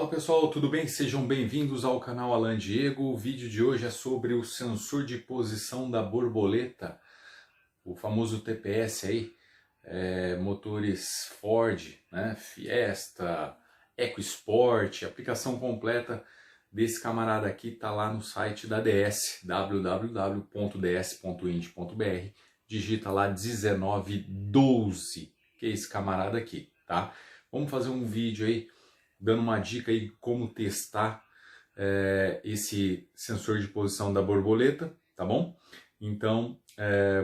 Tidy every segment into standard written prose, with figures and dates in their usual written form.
Olá pessoal, tudo bem? Sejam bem-vindos ao canal Alan Diego. O vídeo de hoje é sobre o sensor de posição da borboleta, o famoso TPS aí, motores Ford, né? Fiesta, EcoSport, aplicação completa desse camarada aqui está lá no site da DS, www.ds.int.br, digita lá 1912, que é esse camarada aqui, tá? Vamos fazer um vídeo aí dando uma dica aí de como testar esse sensor de posição da borboleta, tá bom? Então,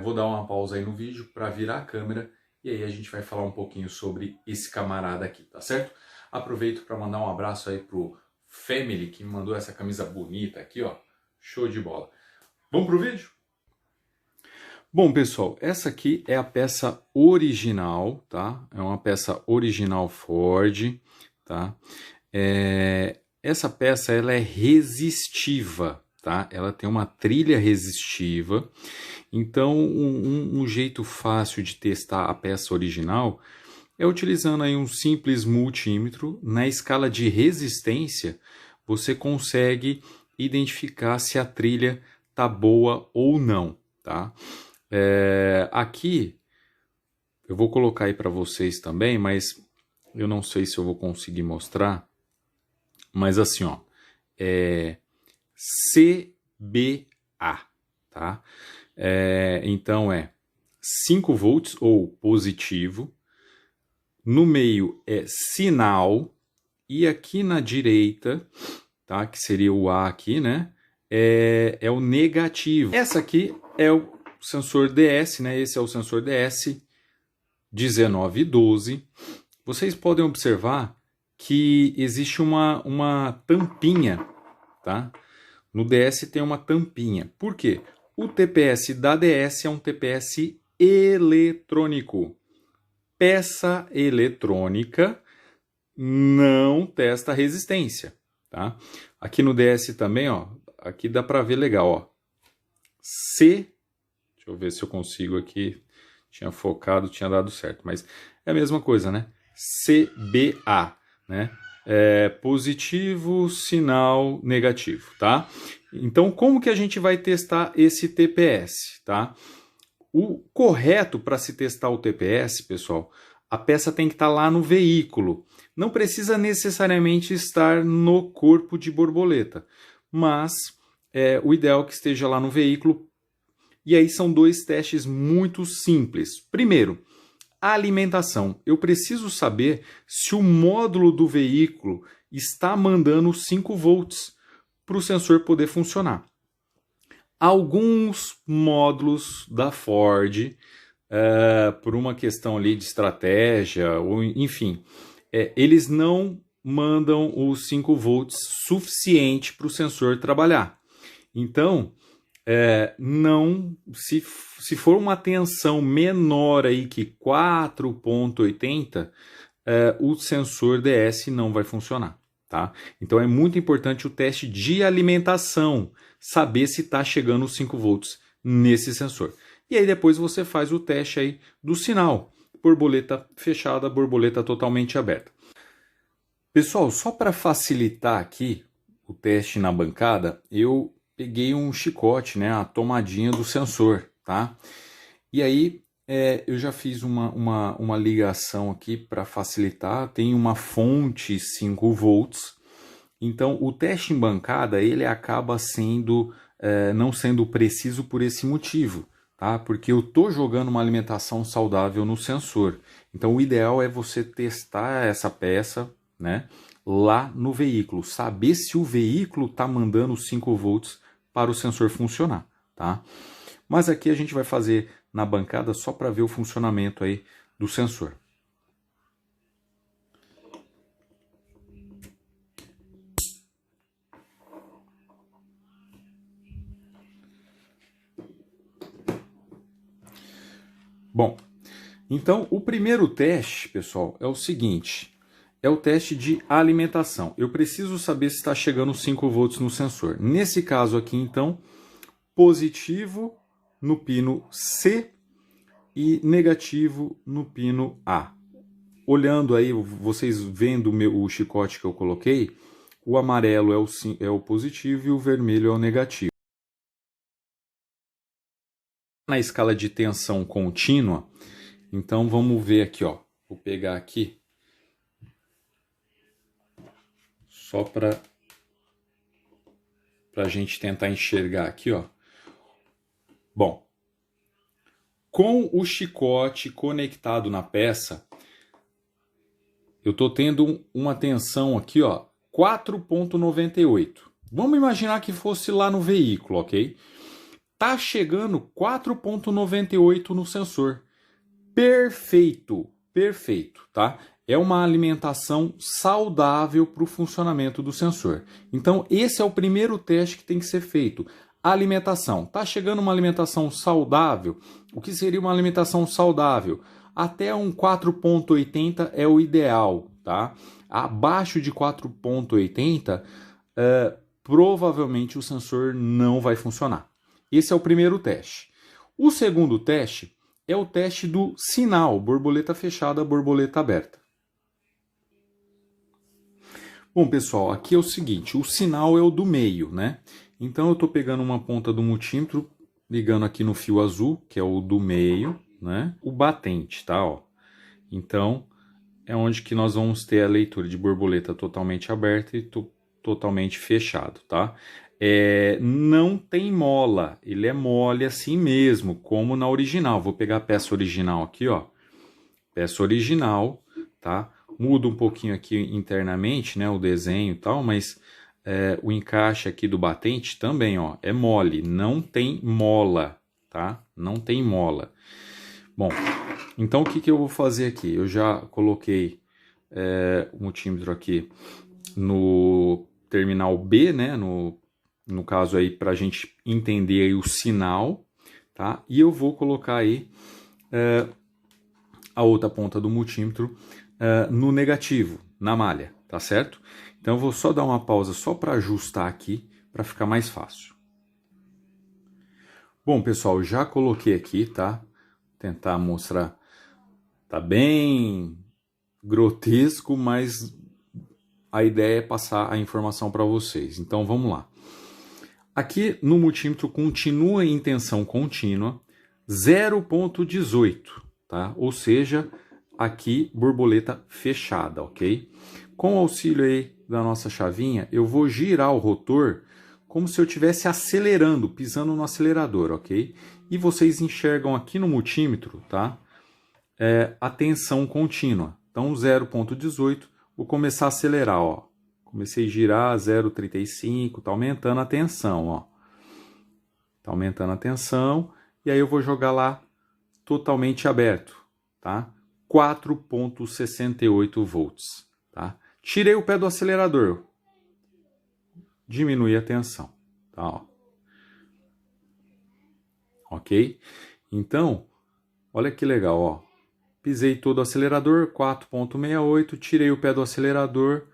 vou dar uma pausa aí no vídeo para virar a câmera e aí a gente vai falar um pouquinho sobre esse camarada aqui, tá certo? Aproveito para mandar um abraço aí pro Family, que me mandou essa camisa bonita aqui, ó. Show de bola. Vamos pro vídeo? Bom, pessoal, essa aqui é a peça original, tá? É uma peça original Ford, tá? Essa peça ela é resistiva, tá? Ela tem uma trilha resistiva. Então, um jeito fácil de testar a peça original é utilizando aí um simples multímetro. Na escala de resistência, você consegue identificar se a trilha tá boa ou não, tá? Aqui eu vou colocar aí para vocês também, mas eu não sei se eu vou conseguir mostrar. Mas assim, ó, CBA, tá? Então é 5 volts ou positivo, no meio é sinal, e aqui na direita, tá? Que seria o A aqui, né? É o negativo. Essa aqui é o sensor DS, né? Esse é o sensor DS 1912. Vocês podem observar que existe uma tampinha, tá? No DS tem uma tampinha. Por quê? O TPS da DS é um TPS eletrônico. Peça eletrônica não testa resistência, tá? Aqui no DS também, ó, aqui dá para ver legal, ó. Deixa eu ver se eu consigo aqui. Tinha focado, tinha dado certo, mas é a mesma coisa, né? CBA, né? Positivo, sinal negativo, tá? Então, como que a gente vai testar esse TPS, tá? O correto para se testar o TPS, pessoal, a peça tem que estar lá no veículo. Não precisa necessariamente estar no corpo de borboleta, mas o ideal é que esteja lá no veículo. E aí são dois testes muito simples. Primeiro, a alimentação. Eu preciso saber se o módulo do veículo está mandando 5 volts para o sensor poder funcionar. Alguns módulos da Ford, por uma questão ali de estratégia, ou enfim, eles não mandam os 5 volts suficiente para o sensor trabalhar. Então, se for uma tensão menor aí que 4,80, o sensor DS não vai funcionar, tá? Então é muito importante o teste de alimentação, saber se está chegando os 5 volts nesse sensor. E aí depois você faz o teste aí do sinal, borboleta fechada, borboleta totalmente aberta. Pessoal, só para facilitar aqui o teste na bancada, eu peguei um chicote, né, a tomadinha do sensor, tá? E aí eu já fiz uma ligação aqui para facilitar. Tem uma fonte 5 volts. Então o teste em bancada ele acaba não sendo preciso por esse motivo, tá? Porque eu tô jogando uma alimentação saudável no sensor. Então o ideal é você testar essa peça, né, lá no veículo, saber se o veículo está mandando 5 volts para o sensor funcionar, tá? Mas aqui a gente vai fazer na bancada só para ver o funcionamento aí do sensor. Bom, então o primeiro teste, pessoal, é o seguinte. É o teste de alimentação. Eu preciso saber se está chegando 5 volts no sensor. Nesse caso aqui, então, positivo no pino C e negativo no pino A. Olhando aí, vocês vendo o chicote que eu coloquei, o amarelo é o positivo e o vermelho é o negativo. Na escala de tensão contínua, então vamos ver aqui, ó. Vou pegar aqui só para a gente tentar enxergar aqui, ó. Bom, com o chicote conectado na peça, eu estou tendo uma tensão aqui, ó, 4,98. Vamos imaginar que fosse lá no veículo, ok? Tá chegando 4,98 no sensor. Perfeito, perfeito, tá? É uma alimentação saudável para o funcionamento do sensor. Então, esse é o primeiro teste que tem que ser feito. Alimentação. Tá chegando uma alimentação saudável? O que seria uma alimentação saudável? Até um 4,80 é o ideal, tá? Abaixo de 4,80, provavelmente o sensor não vai funcionar. Esse é o primeiro teste. O segundo teste é o teste do sinal, borboleta fechada, borboleta aberta. Bom, pessoal, aqui é o seguinte, o sinal é o do meio, né? Então eu estou pegando uma ponta do multímetro, ligando aqui no fio azul, que é o do meio, né? O batente, tá? Ó. Então, é onde que nós vamos ter a leitura de borboleta totalmente aberta e totalmente fechado, tá? Não tem mola, ele é mole assim mesmo, como na original. Vou pegar a peça original aqui, ó. Peça original, tá? Muda um pouquinho aqui internamente, né? O desenho e tal, mas o encaixe aqui do batente também, ó, é mole, não tem mola, tá? Não tem mola. Bom, então o que eu vou fazer aqui? Eu já coloquei o multímetro aqui no terminal B, né? No caso aí, para a gente entender aí o sinal, tá? E eu vou colocar aí a outra ponta do multímetro no negativo, na malha, tá certo? Então eu vou só dar uma pausa só para ajustar aqui, para ficar mais fácil. Bom, pessoal, já coloquei aqui, tá? Vou tentar mostrar. Tá bem grotesco, mas a ideia é passar a informação para vocês. Então vamos lá. Aqui no multímetro continua em tensão contínua 0,18, tá? Ou seja, aqui borboleta fechada, ok? Com o auxílio aí da nossa chavinha, eu vou girar o rotor como se eu estivesse acelerando, pisando no acelerador, ok? E vocês enxergam aqui no multímetro, tá? A tensão contínua. Então 0,18, vou começar a acelerar, ó. Comecei a girar 0,35, tá aumentando a tensão, ó. Tá aumentando a tensão, e aí eu vou jogar lá totalmente aberto, tá? 4,68 volts, tá? Tirei o pé do acelerador, diminui a tensão, tá? Ó. Ok? Então, olha que legal, ó. Pisei todo o acelerador, 4,68, tirei o pé do acelerador,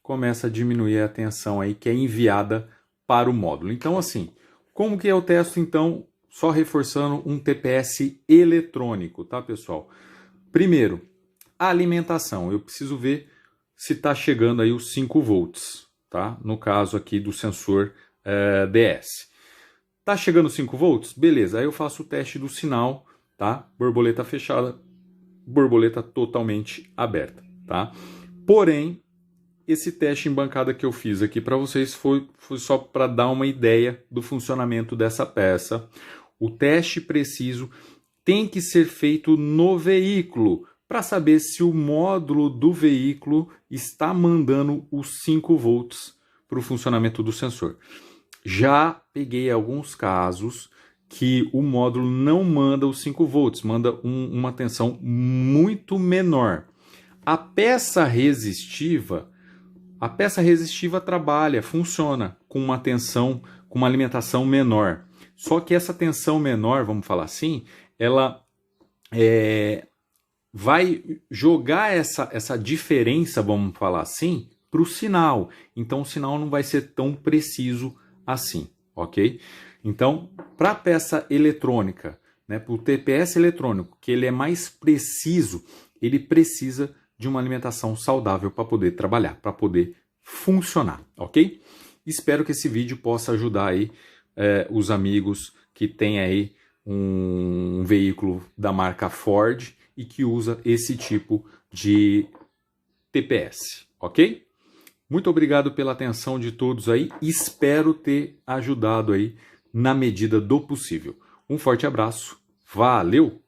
começa a diminuir a tensão aí que é enviada para o módulo. Então, assim, como que eu testo, então, só reforçando um TPS eletrônico, tá, pessoal? Primeiro, a alimentação. Eu preciso ver se está chegando aí os 5 volts, tá? No caso aqui do sensor DS. Tá chegando 5 volts? Beleza, aí eu faço o teste do sinal, tá? Borboleta fechada, borboleta totalmente aberta, tá? Porém, esse teste em bancada que eu fiz aqui para vocês foi só para dar uma ideia do funcionamento dessa peça. O teste preciso tem que ser feito no veículo para saber se o módulo do veículo está mandando os 5 volts para o funcionamento do sensor. Já peguei alguns casos que o módulo não manda os 5 volts, manda uma tensão muito menor. A peça resistiva trabalha, funciona com uma tensão, com uma alimentação menor. Só que essa tensão menor, vamos falar assim, ela vai jogar essa diferença, vamos falar assim, para o sinal. Então o sinal não vai ser tão preciso assim, ok? Então, para a peça eletrônica, né, para o TPS eletrônico, que ele é mais preciso, ele precisa de uma alimentação saudável para poder trabalhar, para poder funcionar, ok? Espero que esse vídeo possa ajudar aí os amigos que têm aí um veículo da marca Ford e que usa esse tipo de TPS, ok? Muito obrigado pela atenção de todos aí, espero ter ajudado aí na medida do possível. Um forte abraço, valeu!